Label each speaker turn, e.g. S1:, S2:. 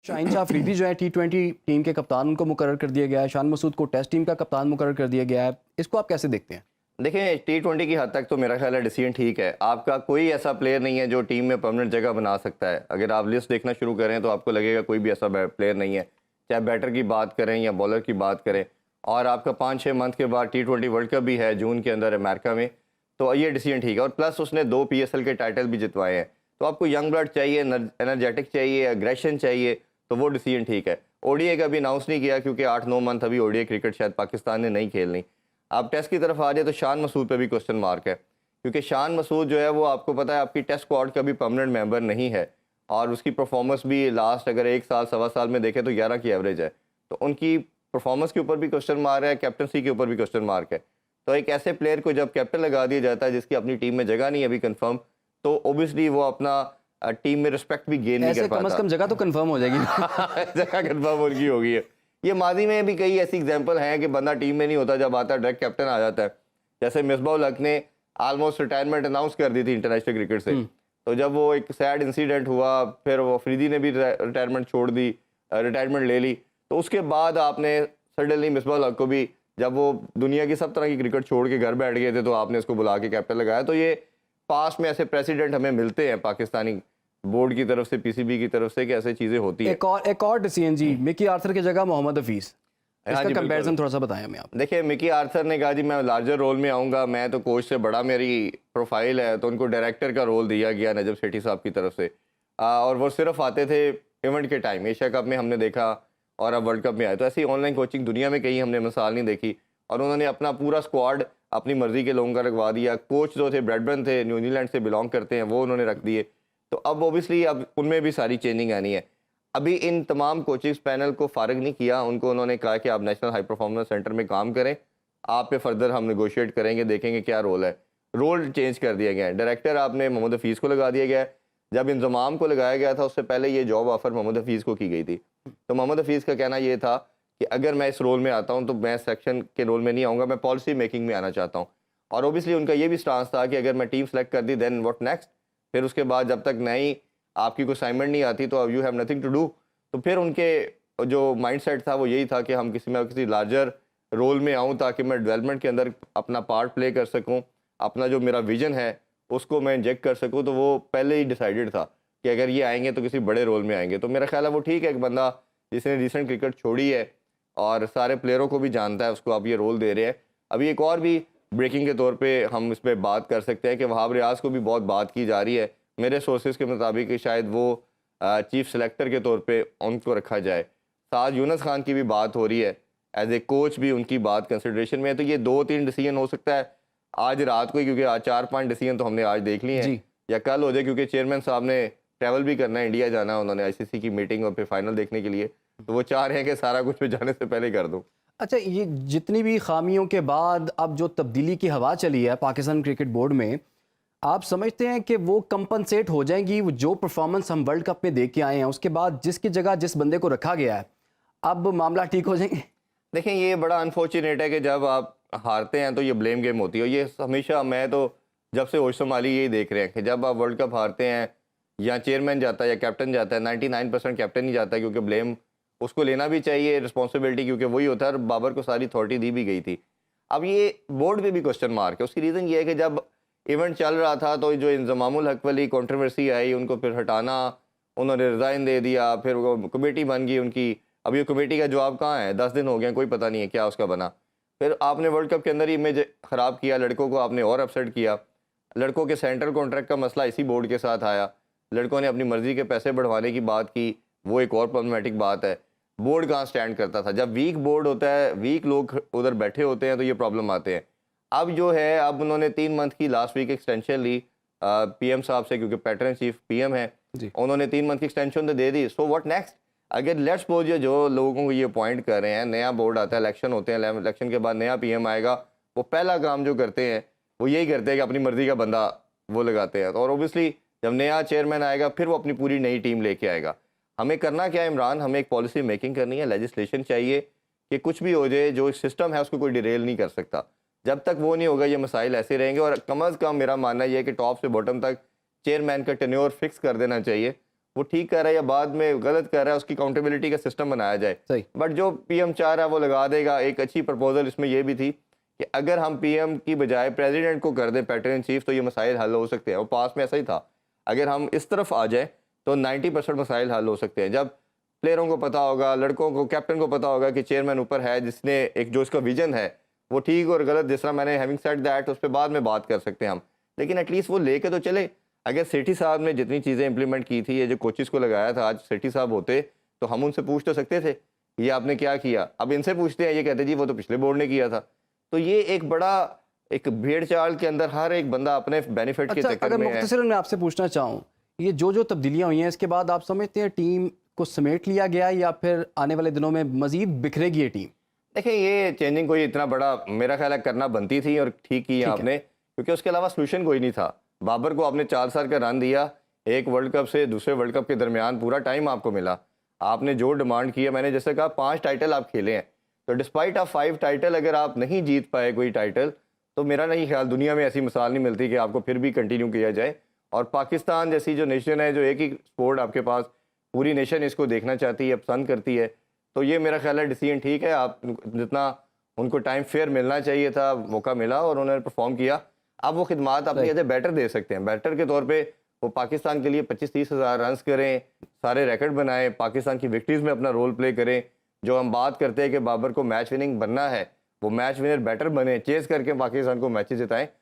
S1: شاہین شاہ افریدی جو ہے T20 team کے کپتان کو مقرر کر دیا گیا ہے، شان مسعود کو ٹیسٹ ٹیم کا کپتان مقرر کر دیا گیا ہے، اس کو آپ کیسے دیکھتے ہیں؟
S2: دیکھیں T20 کی حد تک تو میرا خیال ہے ڈیسیجن ٹھیک ہے. آپ کا کوئی ایسا پلیئر نہیں ہے جو ٹیم میں پرماننٹ جگہ بنا سکتا ہے. اگر آپ لسٹ دیکھنا شروع کریں تو آپ کو لگے گا کوئی بھی ایسا پلیئر نہیں ہے، چاہے بیٹر کی بات کریں یا بالر کی بات کریں. اور آپ کا 5-6 منتھ کے بعد T20 ورلڈ کپ بھی ہے جون کے اندر امریکہ میں، تو یہ ڈیسیجن ٹھیک ہے. اور پلس اس نے 2 PSL کے ٹائٹل بھی جتوائے ہیں، تو آپ کو ینگ بلڈ چاہیے، انرجیٹک چاہیے، اگریشن چاہیے، تو وہ ڈیسیجن ٹھیک ہے. ODI کا بھی اناؤنس نہیں کیا کیونکہ 8-9 منتھ ابھی ODI کرکٹ شاید پاکستان نے نہیں کھیلنی. آپ ٹیسٹ کی طرف آ جائے تو شان مسعود پہ بھی کوسچن مارک ہے، کیونکہ شان مسعود جو ہے وہ آپ کو پتہ ہے آپ کی ٹیسٹ اسکواڈ کا بھی پرماننٹ ممبر نہیں ہے، اور اس کی پرفارمنس بھی لاسٹ اگر 1 سال سوا سال میں دیکھیں تو 11 کی ایوریج ہے. تو ان کی پرفارمنس کے اوپر بھی کوسچن مارک ہے، کیپٹنسی کے اوپر بھی کوسچن مارک ہے. تو ایک ایسے پلیئر کو جب کیپٹن لگا دیا جاتا ہے جس کی اپنی ٹیم میں جگہ نہیں ہے ابھی کنفرم، تو اوبیسلی وہ اپنا ٹیم میں رسپیکٹ بھی گین نہیں کر
S1: ایسے
S2: پاتا.
S1: کم از کم جگہ تو کنفرم ہو جائے گی.
S2: جگہ کنفرم ان کی ہوگی ہے. یہ ماضی میں بھی کئی ایسی ایگزامپل ہیں کہ بندہ ٹیم میں نہیں ہوتا، جب آتا ہے ڈائریکٹ کیپٹن آ جاتا ہے. جیسے مصباح الحق نے آلموسٹ ریٹائرمنٹ اناؤنس کر دی تھی انٹرنیشنل کرکٹ سے، تو جب وہ ایک سیڈ انسیڈنٹ ہوا، پھر وہ افریدی نے بھی ریٹائرمنٹ چھوڑ دی، ریٹائرمنٹ لے لی، تو اس کے بعد آپ نے سڈنلی مصباح الحق کو بھی، جب وہ دنیا کی سب طرح کی کرکٹ چھوڑ کے گھر بیٹھ گئے تھے، تو آپ نے اس کو بلا کے کیپٹن لگایا. تو یہ پاسٹ میں ایسے پریسیڈنٹ ہمیں ملتے ہیں پاکستانی بورڈ کی طرف سے، PCB کی طرف سے، کہ ایسے چیزیں ہوتی ہیں.
S1: ایک اور ڈیسیجن جی، مکی آرتھر کی جگہ محمد حفیظ، اس کا کمپیریزن تھوڑا سا بتائیں ہمیں آپ.
S2: دیکھیں مکی آرتھر نے کہا جی میں لارجر رول میں آؤں گا، میں تو کوچ سے بڑا میری پروفائل ہے، تو ان کو ڈائریکٹر کا رول دیا گیا نجب سیٹھی صاحب کی طرف سے. اور وہ صرف آتے تھے ایونٹ کے ٹائم. ایشیا کپ میں ہم نے دیکھا اور اب ورلڈ کپ میں آئے، تو ایسی آن لائن کوچنگ دنیا میں کہیں ہم نے مثال نہیں دیکھی. اور انہوں نے اپنا پورا اسکواڈ اپنی مرضی کے لوگوں کا رکھوا دیا. کوچ جو تھے بریڈبرن تھے، نیوزی لینڈ سے بلانگ کرتے ہیں، وہ انہوں نے رکھ دیے. تو اب اوبیسلی اب ان میں بھی ساری چینجنگ آنی ہے. ابھی ان تمام کوچنگز پینل کو فارغ نہیں کیا، ان کو انہوں نے کہا کہ آپ نیشنل ہائی پرفارمنس سینٹر میں کام کریں، آپ پہ فردر ہم نیگوشیٹ کریں گے، دیکھیں گے کیا رول ہے. رول چینج کر دیا گیا ہے. ڈائریکٹر آپ نے محمد حفیظ کو لگا دیا گیا ہے. جب انضمام کو لگایا گیا تھا اس سے پہلے یہ جاب آفر محمد حفیظ کو کی گئی تھی. تو محمد حفیظ کا کہنا یہ تھا کہ اگر میں اس رول میں آتا ہوں تو میں سیکشن کے رول میں نہیں آؤں گا، میں پالیسی میکنگ میں آنا چاہتا ہوں. اور اوبیسلی ان کا یہ بھی سٹانس تھا کہ اگر میں ٹیم سلیکٹ کر دی دین واٹ نیکسٹ، پھر اس کے بعد جب تک نئی آپ کی کوئی اسائنمنٹ نہیں آتی تو you have nothing to do. تو پھر ان کے جو مائنڈ سیٹ تھا وہ یہی تھا کہ ہم کسی لارجر رول میں آؤں تاکہ میں ڈیولپمنٹ کے اندر اپنا پارٹ پلے کر سکوں، اپنا جو میرا ویژن ہے اس کو میں انجیکٹ کر سکوں. تو وہ پہلے ہی ڈیسائیڈڈ تھا کہ اگر یہ آئیں گے تو کسی بڑے رول میں آئیں گے. تو میرا خیال ہے وہ ٹھیک ہے، ایک بندہ جس نے ریسنٹ کرکٹ چھوڑی ہے اور سارے پلیئروں کو بھی جانتا ہے، اس کو آپ یہ رول دے رہے ہیں. ابھی ایک اور بھی بریکنگ کے طور پہ ہم اس پہ بات کر سکتے ہیں کہ وہاب ریاض کو بھی بہت بات کی جا رہی ہے. میرے سورسز کے مطابق کہ شاید وہ چیف سلیکٹر کے طور پہ ان کو رکھا جائے. سعد یونس خان کی بھی بات ہو رہی ہے، ایز اے کوچ بھی ان کی بات کنسیڈریشن میں ہے. تو یہ 2-3 ڈیسیجن ہو سکتا ہے آج رات کو ہی، کیونکہ آج 4-5 ڈیسیجن تو ہم نے آج دیکھ لیے ہیں، یا کل ہو جائے، کیونکہ چیئرمین صاحب نے ٹریول بھی کرنا ہے، انڈیا جانا ہے انہوں نے ICC کی میٹنگ اور پھر فائنل دیکھنے کے لیے. تو وہ چاہ رہے ہیں کہ سارا کچھ پہ جانے سے پہلے کر دوں.
S1: اچھا، یہ جتنی بھی خامیوں کے بعد اب جو تبدیلی کی ہوا چلی ہے پاکستان کرکٹ بورڈ میں، آپ سمجھتے ہیں کہ وہ کمپنسیٹ ہو جائیں گی؟ وہ جو پرفارمنس ہم ورلڈ کپ میں دیکھ کے آئے ہیں اس کے بعد جس کی جگہ جس بندے کو رکھا گیا ہے، اب معاملہ ٹھیک ہو جائیں گے؟
S2: دیکھیں یہ بڑا انفارچونیٹ ہے کہ جب آپ ہارتے ہیں تو یہ بلیم گیم ہوتی ہے. یہ ہمیشہ، میں تو جب سے ہوش سنبھالی یہی دیکھ رہے ہیں کہ جب آپ ورلڈ کپ ہارتے ہیں یا چیئرمین جاتا ہے یا کیپٹن جاتا ہے، 99% کیپٹن ہی جاتا ہے، کیونکہ بلیم اس کو لینا بھی چاہیے، رسپانسبلٹی کیونکہ وہی ہوتا ہے. اور بابر کو ساری اتھارٹی دی بھی گئی تھی. اب یہ بورڈ پہ بھی کوسچن مارک ہے. اس کی ریزن یہ ہے کہ جب ایونٹ چل رہا تھا تو جو انضمام الحق والی کنٹروورسی آئی، ان کو پھر ہٹانا، انہوں نے ریزائن دے دیا، پھر وہ کمیٹی بن گئی ان کی. اب یہ کمیٹی کا جواب کہاں ہے؟ 10 دن ہو گئے، کوئی پتہ نہیں ہے کیا اس کا بنا. پھر آپ نے ورلڈ کپ کے اندر ہی امیج خراب کیا، لڑکوں کو آپ نے اور اپسیٹ کیا. لڑکوں کے سینٹرل کانٹریکٹ کا مسئلہ اسی بورڈ کے ساتھ آیا. لڑکوں نے اپنی مرضی کے پیسے بڑھوانے کی بات کی، وہ ایک اور پرابلمیٹک بات ہے. بورڈ کہاں سٹینڈ کرتا تھا؟ جب ویک بورڈ ہوتا ہے، ویک لوگ ادھر بیٹھے ہوتے ہیں تو یہ پرابلم آتے ہیں. اب جو ہے، اب انہوں نے 3 منتھ کی لاسٹ ویک ایکسٹینشن لی PM صاحب سے، کیونکہ پیٹرن چیف PM ہے. انہوں نے 3 منتھ کی ایکسٹینشن تو دے دی. So what next? اگر لیٹس سپوز جو لوگوں کو یہ اپوائنٹ کر رہے ہیں، نیا بورڈ آتا ہے، الیکشن ہوتے ہیں، الیکشن کے بعد نیا PM آئے گا، وہ پہلا کام جو کرتے ہیں وہ یہی کرتے ہیں کہ اپنی مرضی کا بندہ وہ لگاتے ہیں. اور اوبیسلی جب نیا چیئرمین آئے گا پھر وہ اپنی پوری نئی ٹیم لے کے آئے گا. ہمیں کرنا کیا ہے عمران؟ ہمیں ایک پالیسی میکنگ کرنی ہے، لیجسلیشن چاہیے کہ کچھ بھی ہو جائے، جو سسٹم ہے اس کو کوئی ڈیریل نہیں کر سکتا. جب تک وہ نہیں ہوگا یہ مسائل ایسے رہیں گے. اور کم از کم میرا ماننا یہ ہے کہ ٹاپ سے باٹم تک چیئرمین کا ٹینیور فکس کر دینا چاہیے. وہ ٹھیک کر رہا ہے یا بعد میں غلط کر رہا ہے اس کی اکاؤنٹیبلٹی کا سسٹم بنایا جائے.
S1: صحیح.
S2: بٹ جو پی ایم چاہ رہا ہے وہ لگا دے گا. ایک اچھی پرپوزل اس میں یہ بھی تھی کہ اگر ہم پی ایم کی بجائے پریزیڈنٹ کو کر دیں پیٹرن ان چیف تو یہ مسائل حل ہو سکتے ہیں. وہ پاس میں ایسا ہی تھا. اگر ہم اس طرف آ جائیں تو 90% مسائل حل ہو سکتے ہیں. جب پلیئروں کو پتہ ہوگا, لڑکوں کو, کیپٹن کو پتہ ہوگا کہ چیئرمین اوپر ہے جس نے ایک جو اس کا ویژن ہے وہ ٹھیک اور غلط, جس طرح میں نے ہیونگ سیڈ دیٹ اس پہ بعد میں بات کر سکتے ہیں ہم, لیکن ایٹ لیسٹ وہ لے کے تو چلے. اگر سیٹھی صاحب نے جتنی چیزیں امپلیمنٹ کی تھی, یہ جو کوچز کو لگایا تھا, آج سیٹھی صاحب ہوتے تو ہم ان سے پوچھ تو سکتے تھے یہ آپ نے کیا کیا. اب ان سے پوچھتے ہیں, یہ کہتے جی وہ تو پچھلے بورڈ نے کیا تھا. تو یہ ایک بڑا ایک بھیڑ چال کے اندر ہر ایک بندہ اپنے بینیفٹ کے چکر
S1: اگر
S2: میں ہے.
S1: مختصراً میں آپ سے پوچھنا چاہوں, یہ جو تبدیلیاں ہوئی ہیں اس کے بعد آپ سمجھتے ہیں ٹیم کو سمیٹ لیا گیا یا پھر آنے والے دنوں میں مزید بکھرے گی یہ ٹیم؟
S2: دیکھیں یہ چینجنگ کوئی اتنا بڑا میرا خیال ہے کرنا بنتی تھی اور ٹھیک کی آپ نے, کیونکہ اس کے علاوہ سولوشن کوئی نہیں تھا. بابر کو آپ نے 4 سال کا رن دیا, ایک ورلڈ کپ سے دوسرے ورلڈ کپ کے درمیان پورا ٹائم آپ کو ملا. آپ نے جو ڈیمانڈ کیا, میں نے جیسے کہا 5 ٹائٹل آپ کھیلے ہیں, تو ڈسپائٹ آف 5 ٹائٹل اگر آپ نہیں جیت پائے کوئی ٹائٹل تو میرا نہیں خیال دنیا میں ایسی مثال نہیں ملتی کہ آپ کو پھر بھی کنٹینیو کیا جائے. اور پاکستان جیسی جو نیشن ہے, جو ایک ہی سپورٹ آپ کے پاس, پوری نیشن اس کو دیکھنا چاہتی ہے, پسند کرتی ہے, تو یہ میرا خیال ہے ڈیسیجن ٹھیک ہے. آپ جتنا ان کو ٹائم فیئر ملنا چاہیے تھا موقع ملا اور انہوں نے پرفارم کیا. اب وہ خدمات اپنی ایز اے بیٹر دے سکتے ہیں. بیٹر کے طور پہ وہ پاکستان کے لیے 25-30 ہزار رنز کریں, سارے ریکارڈ بنائیں, پاکستان کی وکٹریز میں اپنا رول پلے کریں. جو ہم بات کرتے ہیں کہ بابر کو میچ وننگ بننا ہے, وہ میچ ونر بیٹر بنے, چیز کر کے پاکستان کو میچز جتائیں.